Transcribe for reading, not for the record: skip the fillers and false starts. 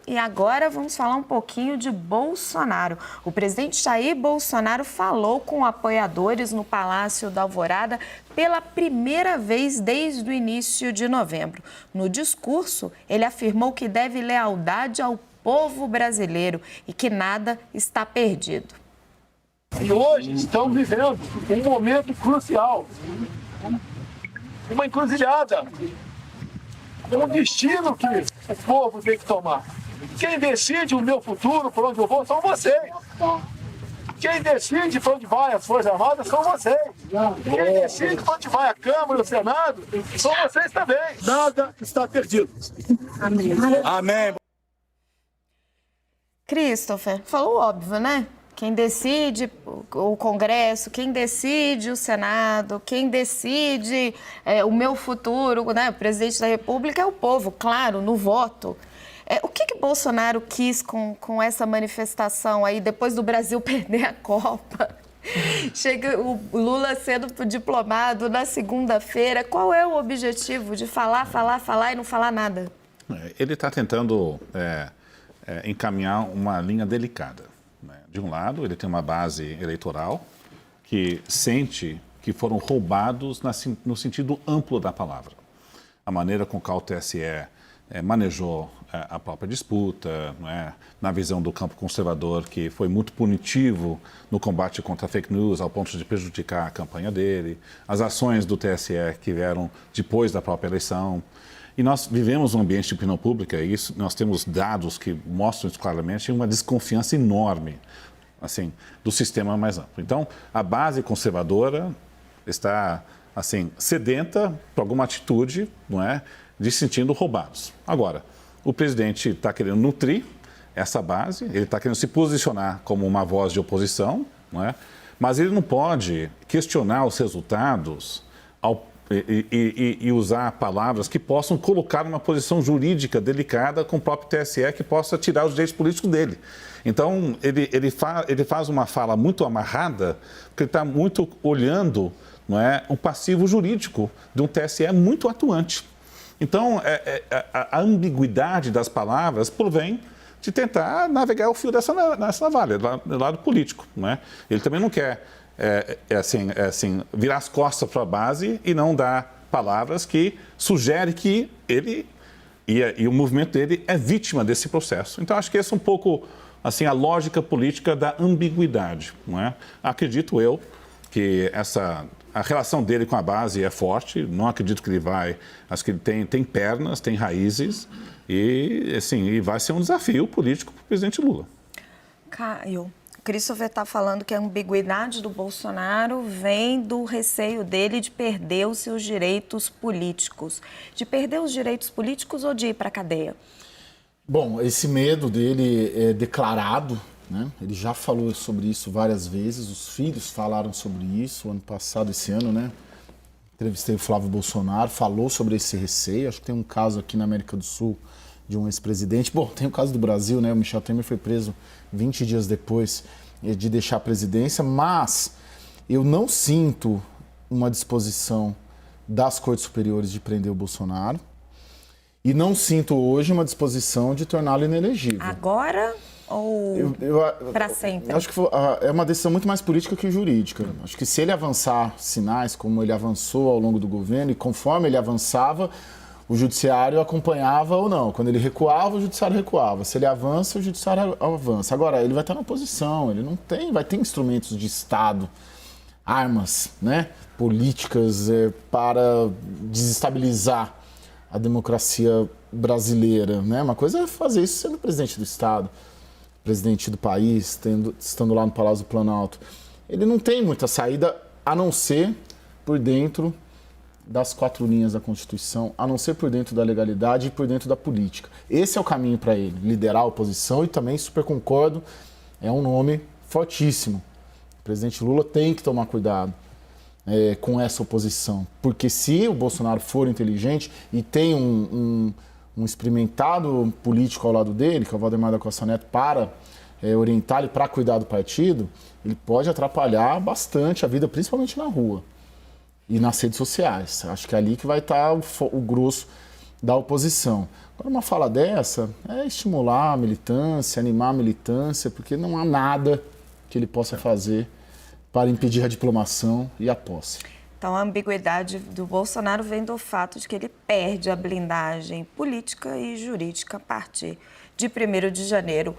e agora vamos falar um pouquinho de Bolsonaro. O presidente Jair Bolsonaro falou com apoiadores no Palácio da Alvorada pela primeira vez desde o início de novembro. No discurso, ele afirmou que deve lealdade ao povo brasileiro e que nada está perdido. E hoje estamos vivendo um momento crucial, uma encruzilhada, um destino que o povo tem que tomar. Quem decide o meu futuro, por onde eu vou, são vocês. Quem decide para onde vai as Forças Armadas são vocês. Quem decide para onde vai a Câmara e o Senado são vocês também. Nada está perdido. Amém. Amém. Christopher, falou óbvio, né? Quem decide o Congresso, quem decide o Senado, quem decide o meu futuro, né? O presidente da República é o povo, claro, no voto. O que Bolsonaro quis com essa manifestação aí, depois do Brasil perder a Copa? Chega o Lula sendo diplomado na segunda-feira. Qual é o objetivo de falar e não falar nada? Ele está tentando encaminhar uma linha delicada. De um lado, ele tem uma base eleitoral que sente que foram roubados no sentido amplo da palavra. A maneira com que o TSE manejou a própria disputa, na visão do campo conservador, que foi muito punitivo no combate contra a fake news, ao ponto de prejudicar a campanha dele, as ações do TSE que vieram depois da própria eleição. E nós vivemos um ambiente de opinião pública, e isso, nós temos dados que mostram isso claramente, uma desconfiança enorme assim, do sistema mais amplo. Então, a base conservadora está assim, sedenta por alguma atitude, de se sentindo roubados. Agora, o presidente está querendo nutrir essa base, ele está querendo se posicionar como uma voz de oposição, mas ele não pode questionar os resultados e usar palavras que possam colocar numa posição jurídica delicada com o próprio TSE que possa tirar os direitos políticos dele. Então, ele faz uma fala muito amarrada, porque ele está muito olhando o passivo jurídico de um TSE muito atuante. Então, a ambiguidade das palavras provém de tentar navegar o fio nessa navalha, do lado político. Ele também não quer virar as costas para a base e não dar palavras que sugerem que ele e o movimento dele é vítima desse processo. Então, acho que essa é um pouco a lógica política da ambiguidade. Acredito eu que a relação dele com a base é forte, não acredito que ele vai... Acho que ele tem pernas, tem raízes e vai ser um desafio político para o presidente Lula. Caio, o Christopher está falando que a ambiguidade do Bolsonaro vem do receio dele de perder os seus direitos políticos. De perder os direitos políticos ou de ir para a cadeia? Bom, esse medo dele é declarado, Ele já falou sobre isso várias vezes, os filhos falaram sobre isso ano passado, esse ano, Entrevistei o Flávio Bolsonaro, falou sobre esse receio. Acho que tem um caso aqui na América do Sul de um ex-presidente. Bom, tem o caso do Brasil, O Michel Temer foi preso 20 dias depois de deixar a presidência, mas eu não sinto uma disposição das Cortes Superiores de prender o Bolsonaro e não sinto hoje uma disposição de torná-lo inelegível. Agora ou para sempre? Acho que é uma decisão muito mais política que jurídica. Acho que se ele avançar sinais como ele avançou ao longo do governo e conforme ele avançava, o judiciário acompanhava ou não. Quando ele recuava, o judiciário recuava. Se ele avança, o judiciário avança. Agora, ele vai estar na oposição, ele não tem, vai ter instrumentos de Estado, armas, políticas para desestabilizar a democracia brasileira, Uma coisa é fazer isso sendo presidente do Estado, presidente do país, estando lá no Palácio do Planalto. Ele não tem muita saída, a não ser por dentro das 4 linhas da Constituição, a não ser por dentro da legalidade e por dentro da política. Esse é o caminho para ele, liderar a oposição, e também super concordo, é um nome fortíssimo. O presidente Lula tem que tomar cuidado com essa oposição, porque se o Bolsonaro for inteligente e tem um experimentado político ao lado dele, que é o Valdemar da Costa Neto, para orientar ele para cuidar do partido, ele pode atrapalhar bastante a vida, principalmente na rua e nas redes sociais. Acho que é ali que vai estar o grosso da oposição. Agora, uma fala dessa é estimular a militância, animar a militância, porque não há nada que ele possa fazer para impedir a diplomação e a posse. Então, a ambiguidade do Bolsonaro vem do fato de que ele perde a blindagem política e jurídica a partir de 1º de janeiro.